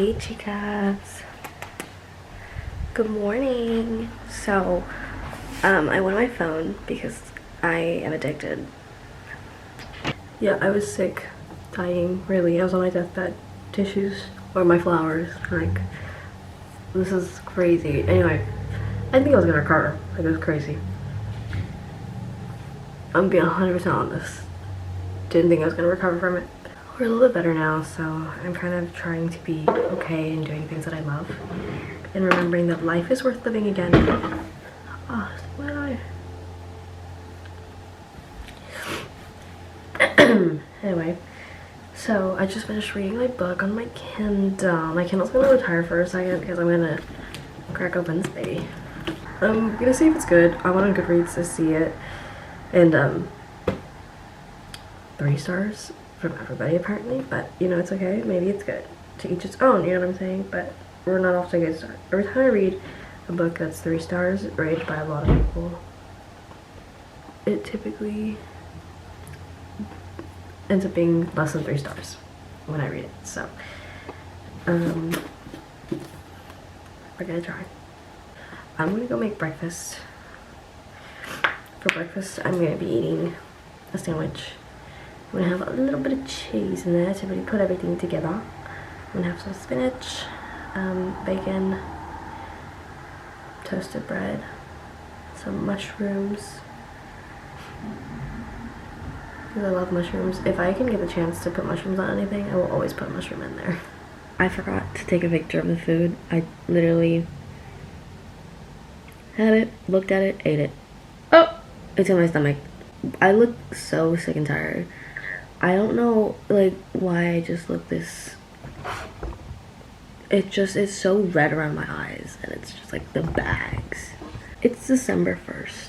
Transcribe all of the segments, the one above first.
Hey chicas, good morning. So I went on my phone because I am addicted. Yeah, I was sick, dying, really. I was on my deathbed. Tissues or my flowers, like, this is crazy. Anyway, I think I was gonna recover. Like, it was crazy. I'm being 100% honest. Didn't think I was gonna recover from it. We're a little bit better now, so I'm kind of trying to be okay and doing things that I love and remembering that life is worth living again. Oh, my eye. Anyway, so I just finished reading my book on my Kindle. My Kindle's gonna retire for a second because I'm gonna crack open this baby. I'm gonna see if it's good. I went on Goodreads to see it, and 3 stars from everybody apparently, but you know, it's okay. Maybe it's good. To each its own, you know what I'm saying? But we're not off to a good start. Every time I read a book that's 3 stars rated by a lot of people, it typically ends up being less than 3 stars when I read it. So we're gonna try. I'm gonna go make breakfast. For breakfast, I'm gonna be eating a sandwich. I'm gonna have a little bit of cheese in there to really put everything together. I'm gonna have some spinach, bacon, toasted bread, some mushrooms. Because I love mushrooms. If I can get the chance to put mushrooms on anything, I will always put a mushroom in there. I forgot to take a picture of the food. I literally had it, looked at it, ate it. Oh! It's in my stomach. I look so sick and tired. I don't know, like, why I just look this. It just is so red around my eyes, and it's just like the bags. It's December 1st.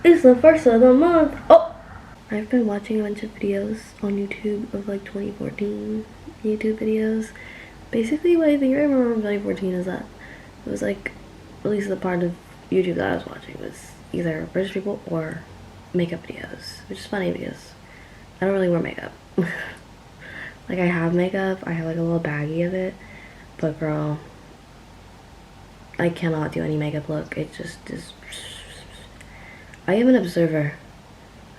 It's the 1st of the month. Oh! I've been watching a bunch of videos on YouTube of like 2014 YouTube videos. Basically, what I think I remember from 2014 is that it was like, at least the part of YouTube that I was watching was either British people or makeup videos, which is funny because I don't really wear makeup. Like, I have makeup, I have like a little baggie of it, but girl, I cannot do any makeup look. It just is. I am an observer.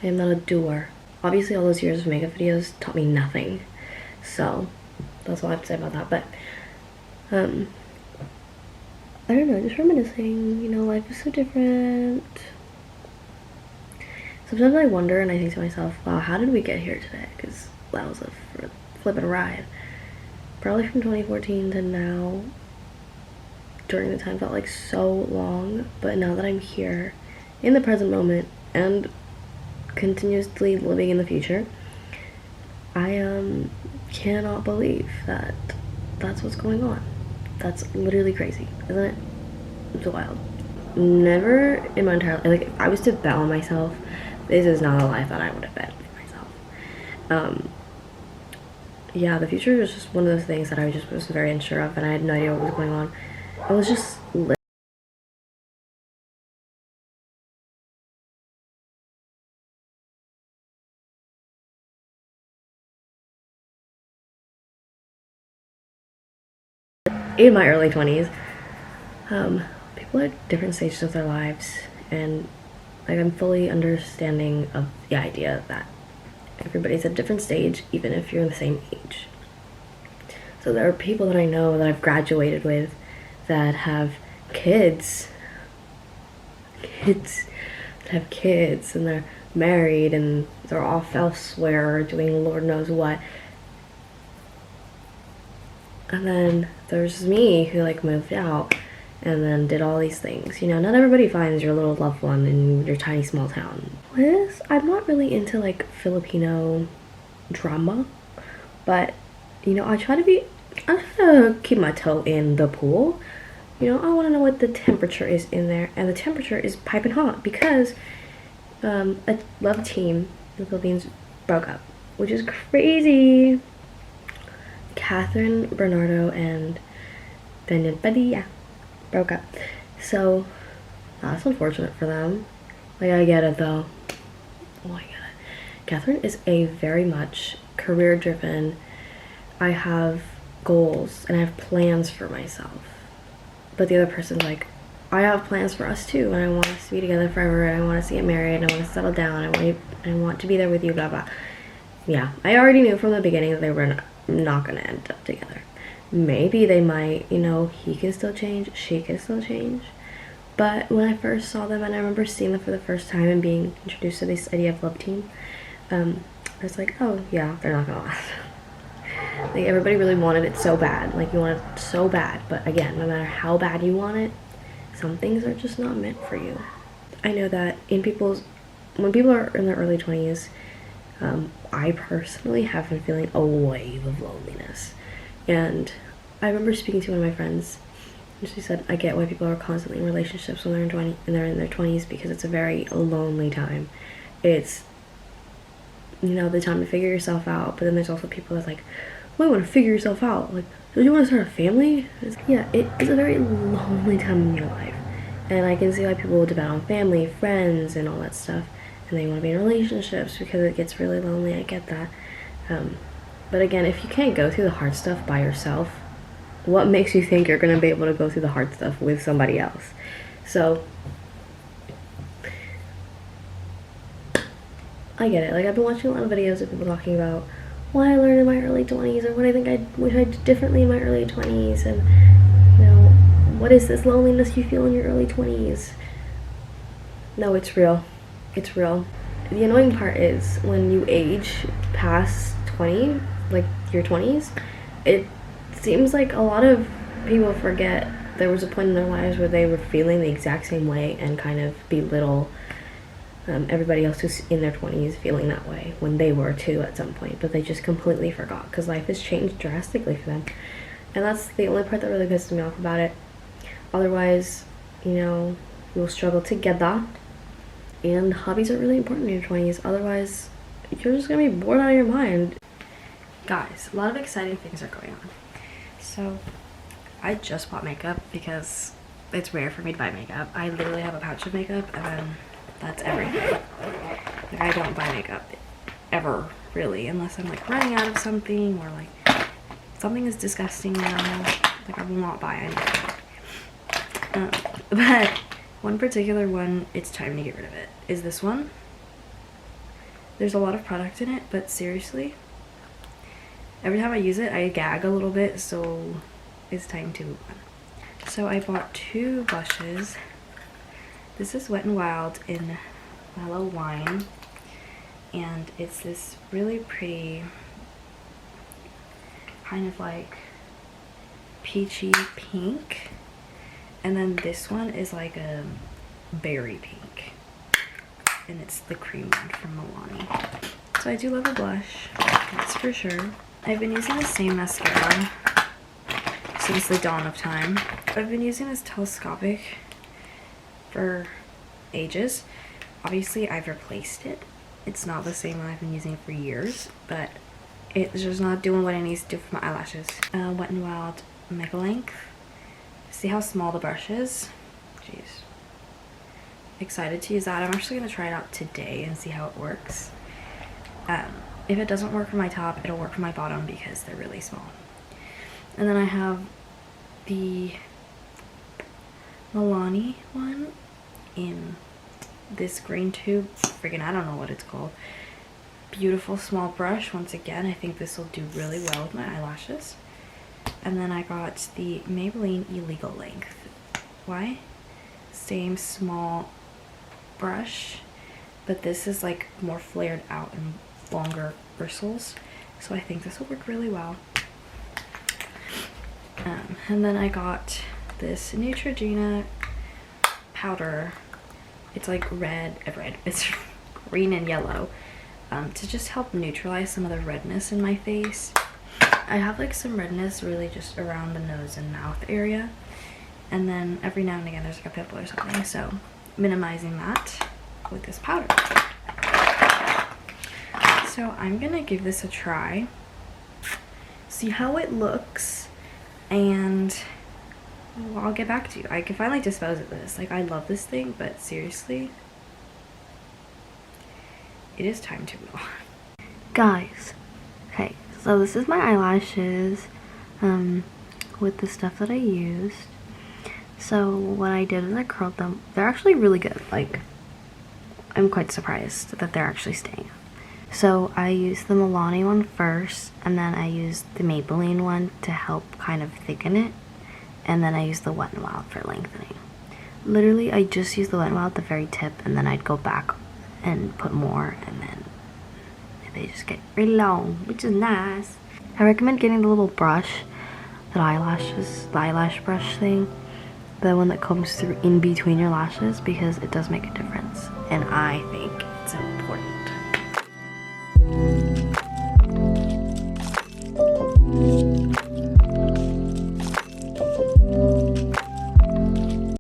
I am not a doer. Obviously, all those years of makeup videos taught me nothing, so that's all I have to say about that. But I don't know, just reminiscing. You know, life is so different. Sometimes I wonder and I think to myself, wow, how did we get here today? Because that was a flippin' ride. Probably from 2014 to now. During the time felt like so long, but now that I'm here in the present moment and continuously living in the future, I cannot believe that that's what's going on. That's literally crazy, isn't it? It's wild. Never in my entire life, like, if I was to bet on myself, this is not a life that I would have bet for myself. Yeah, the future was just one of those things that I just was very unsure of, and I had no idea what was going on. I was just in my early 20s. People at different stages of their lives, and like, I'm fully understanding of the idea that everybody's at a different stage, even if you're the same age. So there are people that I know that I've graduated with that have kids that have kids, and they're married, and they're off elsewhere doing Lord knows what. And then there's me, who like moved out and then did all these things. You know, not everybody finds your little loved one in your tiny small town. I'm not really into like Filipino drama, but you know, I try to keep my toe in the pool. You know, I want to know what the temperature is in there, and the temperature is piping hot because a love team in the Philippines broke up, which is crazy. Catherine, Bernardo, and Daniel Padilla broke up. So that's unfortunate for them. Like, I get it though. Oh, I get it. Catherine is a very much career driven. I have goals and I have plans for myself, but the other person's like, I have plans for us too, and I want us to be together forever, and I want us to get married, and I want to settle down, I want to be there with you, blah blah. Yeah, I already knew from the beginning that they were not gonna end up together. Maybe they might, you know, he can still change, she can still change. But when I first saw them, and I remember seeing them for the first time and being introduced to this idea of love team, I was like, oh yeah, they're not gonna last. Like, everybody really wanted it so bad. Like, you want it so bad. But again, no matter how bad you want it, some things are just not meant for you. I know that when people are in their early 20s, I personally have been feeling a wave of loneliness. And I remember speaking to one of my friends, and she said, I get why people are constantly in relationships when they're in their 20s, because it's a very lonely time. It's, you know, the time to figure yourself out, but then there's also people that's like, well, you want to figure yourself out. Like, don't you want to start a family? Yeah, it is a very lonely time in your life. And I can see why people will depend on family, friends, and all that stuff. And they want to be in relationships because it gets really lonely. I get that. But again, if you can't go through the hard stuff by yourself, what makes you think you're going to be able to go through the hard stuff with somebody else? So, I get it. Like, I've been watching a lot of videos of people talking about why I learned in my early 20s, or what I think I wish I did differently in my early 20s, and, you know, what is this loneliness you feel in your early 20s? No, it's real. It's real. The annoying part is when you age past 20, like your 20s, it seems like a lot of people forget there was a point in their lives where they were feeling the exact same way and kind of belittle everybody else who's in their 20s feeling that way when they were too at some point, but they just completely forgot because life has changed drastically for them. And that's the only part that really pisses me off about it. Otherwise, you know, you'll struggle together, and hobbies are really important in your 20s. Otherwise, you're just gonna be bored out of your mind. Guys, a lot of exciting things are going on. So, I just bought makeup because it's rare for me to buy makeup. I literally have a pouch of makeup, and then that's everything. Like, I don't buy makeup ever, really, unless I'm like running out of something, or like something is disgusting now. Like, I will not buy anything. But one particular one, it's time to get rid of it, is this one. There's a lot of product in it, but seriously, every time I use it, I gag a little bit, so it's time to move on. So I bought 2 blushes. This is Wet n Wild in Mellow Wine, and it's this really pretty kind of like peachy pink, and then this one is like a berry pink, and it's the cream one from Milani. So I do love a blush, that's for sure. I've been using the same mascara since the dawn of time. I've been using this telescopic for ages. Obviously, I've replaced it. It's not the same one I've been using for years, but it's just not doing what it needs to do for my eyelashes. Wet n Wild Mega Length. See how small the brush is? Jeez. Excited to use that. I'm actually going to try it out today and see how it works. If it doesn't work for my top, it'll work for my bottom because they're really small. And then I have the Milani one in this green tube. Friggin' I don't know what it's called. Beautiful small brush. Once again, I think this will do really well with my eyelashes. And then I got the Maybelline Illegal Length. Why? Same small brush, but this is like more flared out and longer bristles, so I think this will work really well. And then I got this Neutrogena powder. It's like red, it's green and yellow, to just help neutralize some of the redness in my face. I have like some redness really just around the nose and mouth area, and then every now and again there's like a pimple or something, so minimizing that with this powder. So I'm gonna give this a try, see how it looks, and well, I'll get back to you. I can finally dispose of this. Like, I love this thing, but seriously, it is time to move on. Guys, okay, so this is my eyelashes. with the stuff that I used. So what I did is I curled them. They're actually really good. Like, I'm quite surprised that they're actually staying. So I used the Milani one first, and then I used the Maybelline one to help kind of thicken it, and then I used the Wet n Wild for lengthening. Literally, I just used the Wet n Wild at the very tip, and then I'd go back and put more, and then they just get really long, which is nice. I recommend getting the little brush, the eyelash brush thing, the one that comes through in between your lashes, because it does make a difference, and I think it's important.